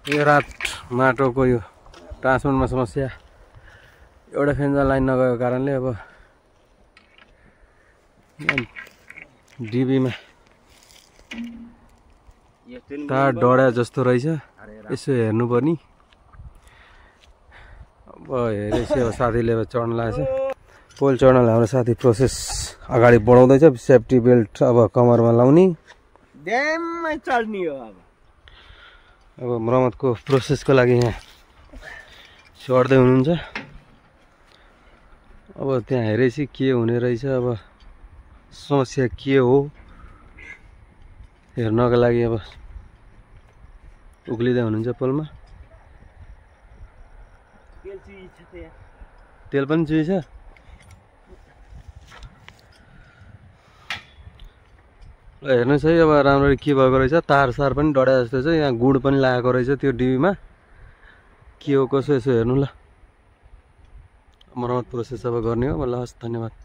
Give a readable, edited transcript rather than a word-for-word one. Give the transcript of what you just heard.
यो रात माटोको यो ट्रान्सफर्मरमा समस्या, एउटा फेन्जा लाइन नगएको कारणले अब डिबीमा तार डढा जस्तो रहेछ। यसो हेर्नु पर्ने। अब हेरेपछि अब साथीले अब चढ्न लागेछ। पोल चढ्नलाई हाम्रो साथी प्रोसेस अगाडि बढाउँदैछ। सेफ्टी बेल्ट अब कमरमा लाउने, ड्याममै चढ्ने हो। अब मर्मतको प्रोसेसको लागि यहाँ चढ्दै हुनुहुन्छ। अब त्यहाँ हेरेपछि के हुने रहेछ, अब समस्या के हो हेर्नको लागि अब उक्लिँदै हुनुहुन्छ पोलमा। तेल पनि चुइछ। हेर्नुहोस् है, अब राम्ररी के भएको रहेछ। तार सार पनि डढा जस्तो छ। यहाँ गुड पनि लागेको रहेछ त्यो डिबीमा। के हो कसो यसो हेर्नु ल। मर्मत प्रोसेस अब गर्ने हो। ल हस्, धन्यवाद।